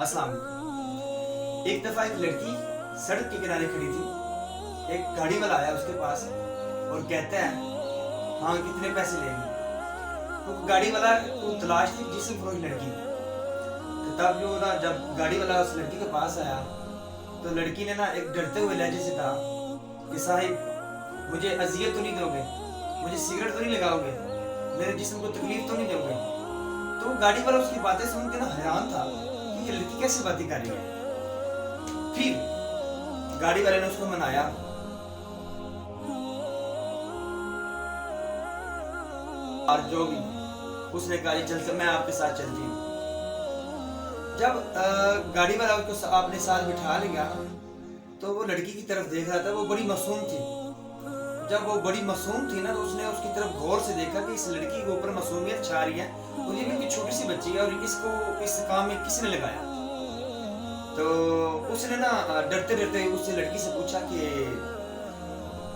अस्सलाम वालेकुम। एक दफ़ा एक लड़की सड़क के किनारे खड़ी थी। एक गाड़ी वाला आया उसके पास और कहता है, हाँ कितने पैसे लेंगे। तो गाड़ी वाला को तलाश थी जिसम फरोश लड़की। तो तब जो ना जब गाड़ी वाला उस लड़की के पास आया तो लड़की ने ना एक डरते हुए लहजे से कहा कि साहिब मुझे अजियत तो नहीं दोगे, मुझे सिगरेट तो नहीं लगाओगे, मेरे जिस्म को तकलीफ तो नहीं दोगे। तो गाड़ी वाला उसकी बातें सुन के ना हैरान था कि ये लड़की कैसे बातें कर रही है। फिर गाड़ी वाले ने उसको मनाया और जो भी उसने कहा चल मैं आपके साथ चलती हूँ। जब गाड़ी वाला उसको अपने साथ बिठा लिया तो वो लड़की की तरफ देख रहा था। वो बड़ी मासूम थी। जब वो बड़ी मासूम थी ना तो उसने उसकी तरफ गौर से देखा कि इस लड़की के ऊपर मासूमियत छा रही है और ये भी छोटी सी बच्ची है और इसको इस काम में किसने लगाया। तो उसने ना डरते डरते उससे लड़की से पूछा कि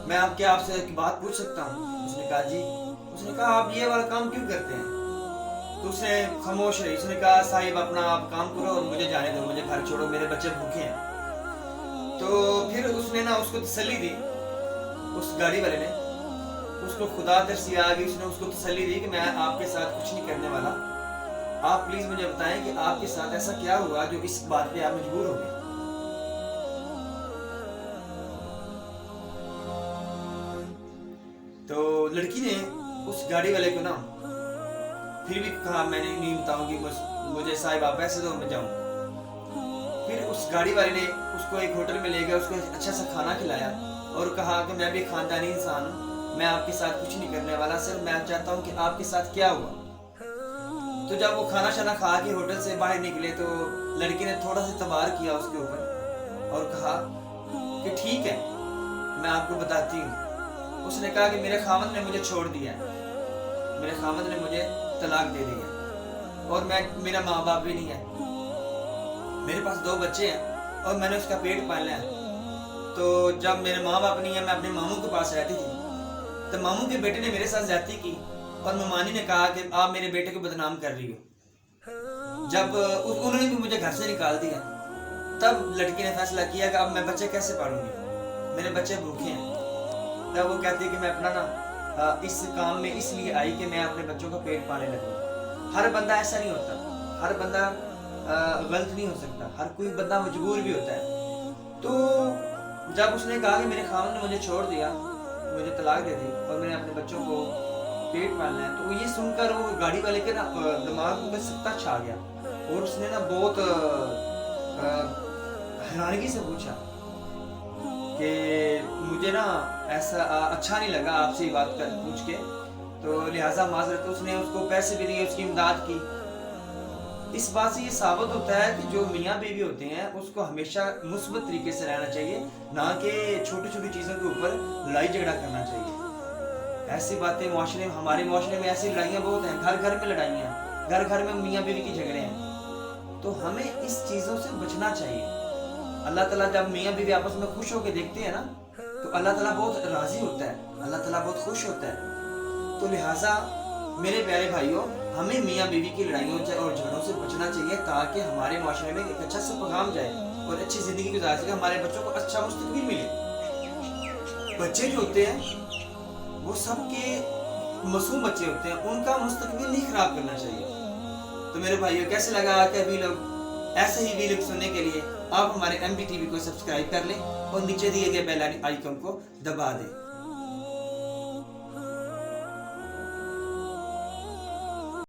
मैं आपसे एक बात पूछ सकता हूँ। उसने कहा जी। उसने कहा आप ये वाला काम क्यों करते हैं। तो उसने खामोश रही। उसने कहा साहिब अपना आप काम करो और मुझे जाने दो, मुझे घर छोड़ो, मेरे बच्चे भूखे हैं। तो फिर उसने ना उसको तसल्ली दी, उस गाड़ी वाले ने उसको खुदा तरसी आ गई। उसने उसको तसल्ली दी कि मैं आपके साथ कुछ नहीं करने वाला, आप प्लीज मुझे बताएं कि आपके साथ ऐसा क्या हुआ जो इस बात पे आप मजबूर हो गए। तो लड़की ने उस गाड़ी वाले को ना फिर भी कहा मैं नहीं बताऊंगी, मुझे साहिब आप पैसे दो मैं जाऊं। फिर उस गाड़ी वाले ने उसको एक होटल में ले गया, उसको अच्छा सा खाना खिलाया और कहा कि मैं भी खानदानी इंसान हूँ, मैं आपके साथ कुछ नहीं करने वाला, सिर्फ मैं चाहता हूँ कि आपके साथ क्या हुआ। तो जब वो खाना शाना खा के होटल से बाहर निकले तो लड़की ने थोड़ा सा तबार किया उसके ऊपर और कहा कि ठीक है मैं आपको बताती हूँ। उसने कहा कि मेरे खामद ने मुझे छोड़ दिया, मेरे खामद ने मुझे तलाक दे दिया और मेरा माँ बाप भी नहीं है, मेरे पास 2 बच्चे हैं और मैंने उसका पेट पाला है। तो जब मेरे माँ बाप नहीं है मैं अपने मामू के पास रहती थी। तो मामू के बेटे ने मेरे साथ ज्यादती की और ममानी ने कहा कि आप मेरे बेटे को बदनाम कर रही हो। जब उन्होंने भी मुझे घर से निकाल दिया तब लड़की ने फैसला किया कि अब मैं बच्चे कैसे पालूंगी, मेरे बच्चे भूखे हैं। तब वो कहती है कि मैं अपना ना इस काम में इसलिए आई कि मैं अपने बच्चों का पेट पालने लगूँ। हर बंदा ऐसा नहीं होता, हर बंदा गलत नहीं हो सकता, हर कोई बंदा मजबूर भी होता है। तो जब उसने कहा कि मेरे खामद ने मुझे छोड़ दिया, मुझे तलाक दे दी और मैंने अपने बच्चों को पेट पालना है, तो ये सुनकर वो गाड़ी वाले के ना दिमाग में सत्ता छा गया और उसने ना बहुत हैरानगी से पूछा कि मुझे ना ऐसा अच्छा नहीं लगा आपसे बात कर पूछ के, तो लिहाजा माजरत। उसने उसको पैसे भी दिए, उसकी इमदाद की। इस बात से ये साबित होता है कि जो मियाँ बीवी होते हैं उसको हमेशा मुस्बत तरीके से रहना चाहिए, ना कि छोटी छोटी चीज़ों के ऊपर लड़ाई झगड़ा करना चाहिए। ऐसी बातें माशरे में, हमारे माशरे में ऐसी लड़ाइयाँ बहुत हैं, घर घर में लड़ाइयाँ, घर घर में मियाँ बीवी की झगड़े हैं। तो हमें इस चीज़ों से बचना चाहिए। अल्लाह ताला जब मियाँ बीवी आपस में खुश होकर देखते हैं ना तो अल्लाह ताला बहुत राजी होता है, अल्लाह ताला बहुत खुश होता है। तो लिहाजा मेरे प्यारे भाइयों, हमें मियाँ बीवी की लड़ाइयों और झगड़ों से बचना चाहिए ताकि हमारे माशरे में एक अच्छा सा पैगाम जाए और अच्छी ज़िंदगी गुजार सके, हमारे बच्चों को अच्छा मुस्तकबिल मिले। बच्चे जो होते हैं वो सबके मासूम बच्चे होते हैं, उनका मुस्तकबिल नहीं खराब करना चाहिए। तो मेरे भाइयों कैसे लगा कि अभी लोग ऐसे ही वीडियो सुनने के लिए आप हमारे MB TV को सब्सक्राइब कर लें और नीचे दिए गए बेल आइकन को दबा दें।